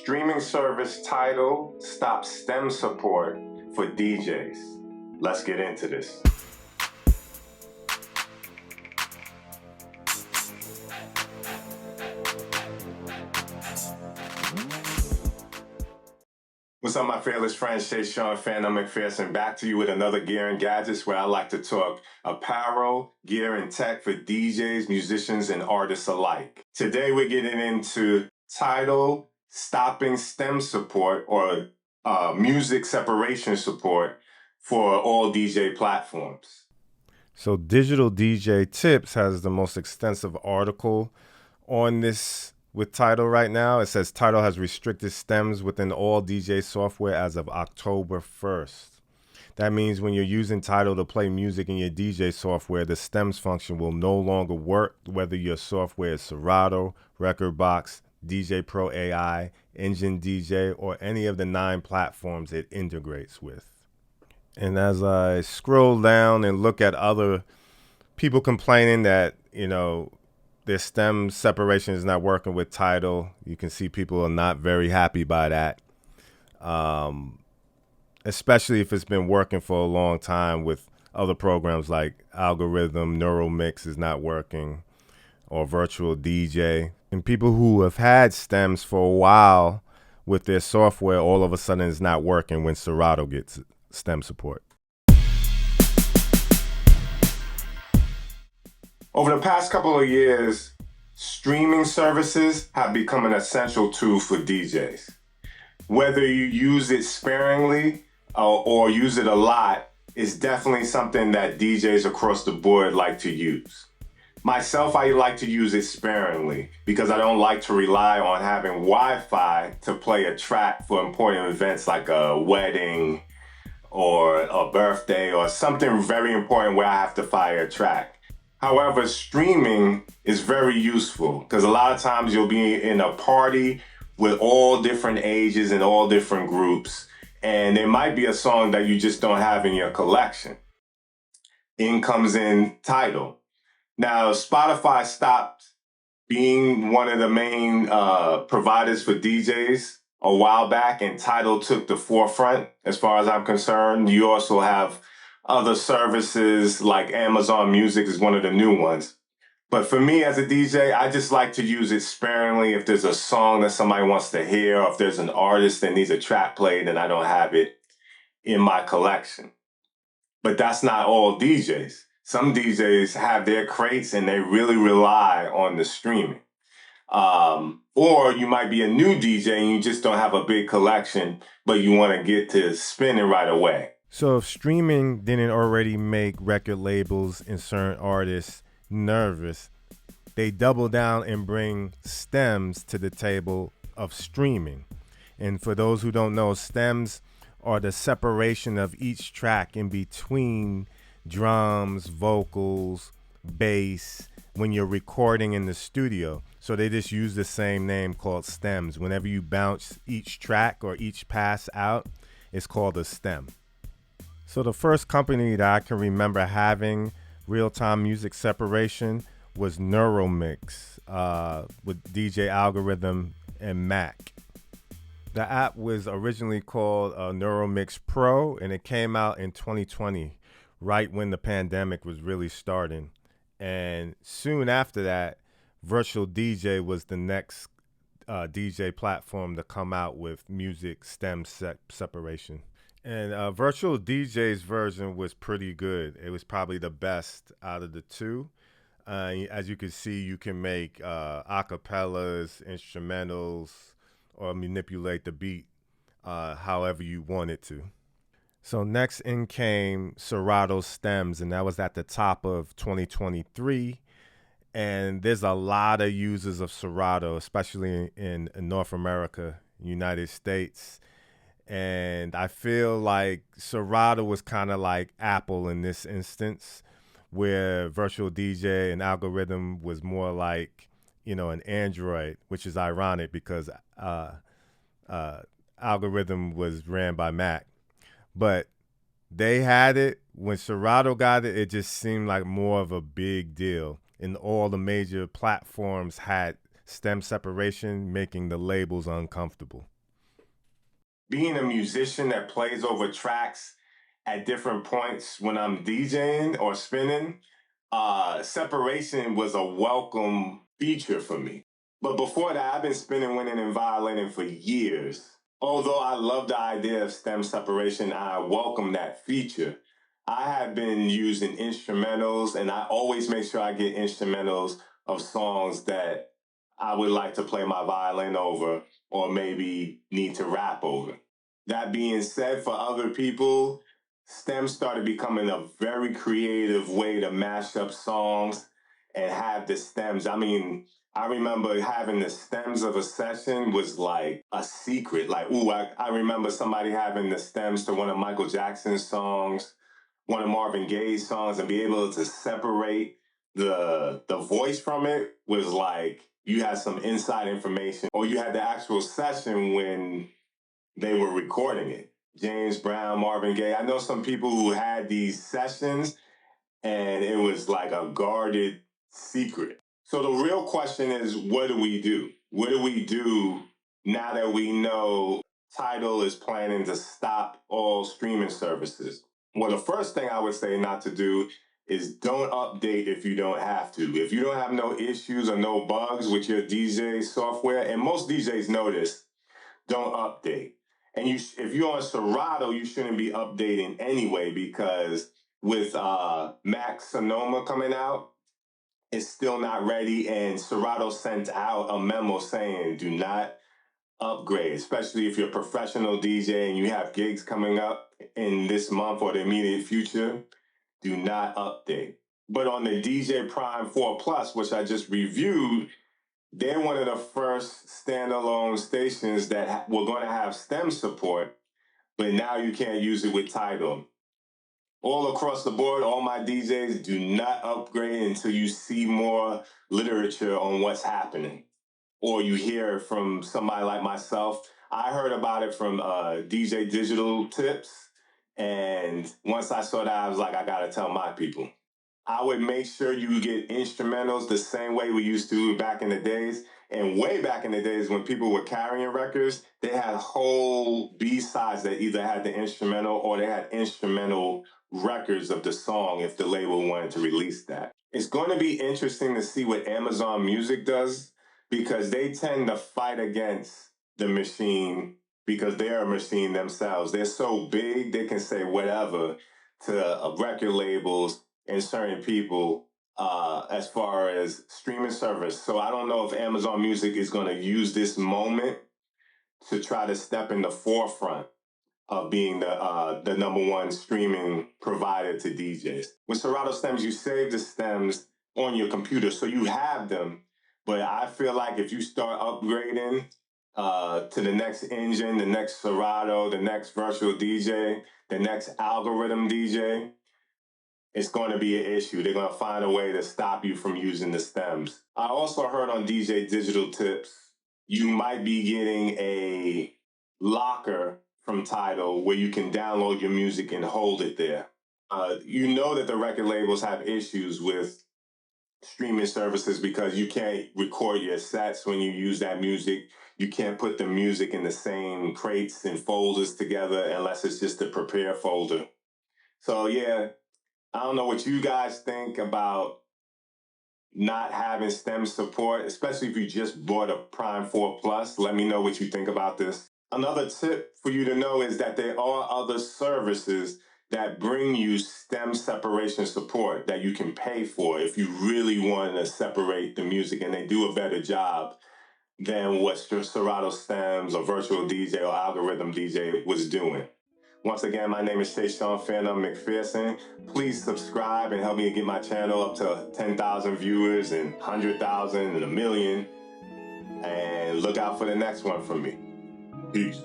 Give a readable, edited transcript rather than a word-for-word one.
Streaming service Tidal stops STEM support for DJs. Let's get into this. What's up, my fearless friends? Shayshahn, PhearNone, MacPherson, back to you with another Gear and Gadgets, where I like to talk apparel, gear, and tech for DJs, musicians, and artists alike. Today, we're getting into Tidal stopping STEM support or music separation support for all DJ platforms. So Digital DJ Tips has the most extensive article on this with Tidal right now. It says Tidal has restricted stems within all DJ software as of October 1st. That means when you're using Tidal to play music in your DJ software, the stems function will no longer work, whether your software is Serato, Rekordbox, DJ Pro AI, Engine DJ, or any of the 9 platforms it integrates with. And as I scroll down and look at other people complaining that, their stem separation is not working with Tidal, you can see people are not very happy by that. Especially if it's been working for a long time with other programs like Algorithm, Neural Mix is not working, or Virtual DJ. And people who have had stems for a while with their software, all of a sudden is not working when Serato gets stem support. Over the past couple of years, streaming services have become an essential tool for DJs. Whether you use it sparingly or use it a lot, is definitely something that DJs across the board like to use. Myself, I like to use it sparingly because I don't like to rely on having Wi-Fi to play a track for important events like a wedding or a birthday or something very important where I have to fire a track. However, streaming is very useful because a lot of times you'll be in a party with all different ages and all different groups, and there might be a song that you just don't have in your collection. In comes in Tidal. Now, Spotify stopped being one of the main providers for DJs a while back, and Tidal took the forefront as far as I'm concerned. You also have other services like Amazon Music is one of the new ones. But for me as a DJ, I just like to use it sparingly if there's a song that somebody wants to hear, or if there's an artist that needs a track played and I don't have it in my collection. But that's not all DJs. Some DJs have their crates and they really rely on the streaming. Or you might be a new DJ and you just don't have a big collection, but you want to get to spinning right away. So if streaming didn't already make record labels and certain artists nervous, they double down and bring stems to the table of streaming. And for those who don't know, stems are the separation of each track in between drums, vocals, bass, when you're recording in the studio. So they just use the same name called stems. Whenever you bounce each track or each pass out, it's called a stem. So the first company that I can remember having real-time music separation was Neural Mix with DJ Algorithm and Mac. The app was originally called Neural Mix Pro, and it came out in 2020, right when the pandemic was really starting. And soon after that, Virtual DJ was the next DJ platform to come out with music stem separation. And Virtual DJ's version was pretty good. It was probably the best out of the two. As you can see, you can make acapellas, instrumentals, or manipulate the beat however you want it to. So next in came Serato stems, and that was at the top of 2023. And there's a lot of users of Serato, especially in North America, United States. And I feel like Serato was kind of like Apple in this instance, where Virtual DJ and Algorithm was more like, an Android, which is ironic because Algorithm was ran by Mac. But they had it. When Serato got it, it just seemed like more of a big deal. And all the major platforms had stem separation making the labels uncomfortable? Being a musician that plays over tracks at different points when I'm DJing or spinning, separation was a welcome feature for me. But before that, I've been spinning, winning, and violining for years. Although I love the idea of stem separation, I welcome that feature. I have been using instrumentals, and I always make sure I get instrumentals of songs that I would like to play my violin over or maybe need to rap over. That being said, for other people, stems started becoming a very creative way to mash up songs and have the stems. I mean, I remember having the stems of a session was like a secret. Like, I remember somebody having the stems to one of Michael Jackson's songs, one of Marvin Gaye's songs, and be able to separate the voice from it was like you had some inside information, or you had the actual session when they were recording it. James Brown, Marvin Gaye. I know some people who had these sessions and it was like a guarded secret. So the real question is, what do we do? What do we do now that we know Tidal is planning to stop all streaming services? Well, the first thing I would say not to do is don't update if you don't have to. If you don't have no issues or no bugs with your DJ software, and most DJs know this, don't update. And if you're on Serato, you shouldn't be updating anyway, because with Mac Sonoma coming out, it's still not ready. And Serato sent out a memo saying do not upgrade, especially if you're a professional DJ and you have gigs coming up in this month or the immediate future. Do not update. But on the DJ Prime 4 Plus, which I just reviewed, they're one of the first standalone stations that were going to have stem support, but now you can't use it with Tidal. All across the board, all my DJs, do not upgrade until you see more literature on what's happening, or you hear from somebody like myself. I heard about it from DJ Digital Tips, and once I saw that, I was like, I gotta tell my people. I would make sure you get instrumentals the same way we used to back in the days. And way back in the days when people were carrying records, they had whole B-sides that either had the instrumental or they had instrumental records of the song if the label wanted to release that. It's going to be interesting to see what Amazon Music does, because they tend to fight against the machine because they're a machine themselves. They're so big, they can say whatever to record labels and certain people as far as streaming service. So I don't know if Amazon Music is going to use this moment to try to step in the forefront of being the number one streaming provider to DJs. With Serato stems, you save the stems on your computer, so you have them. But I feel like if you start upgrading to the next engine, the next Serato, the next virtual DJ, the next algorithm DJ, it's going to be an issue. They're going to find a way to stop you from using the stems. I also heard on DJ Digital Tips, you might be getting a locker from Tidal where you can download your music and hold it there. You know that the record labels have issues with streaming services because you can't record your sets when you use that music. You can't put the music in the same crates and folders together unless it's just a prepare folder. So yeah, I don't know what you guys think about not having stem support, especially if you just bought a Prime 4 Plus. Let me know what you think about this. Another tip for you to know is that there are other services that bring you stem separation support that you can pay for if you really want to separate the music, and they do a better job than what Serato Stems or Virtual DJ or Algorithm DJ was doing. Once again, my name is Shayshahn, PhearNone MacPherson. Please subscribe and help me get my channel up to 10,000 viewers and 100,000 and 1 million. And look out for the next one from me. Peace.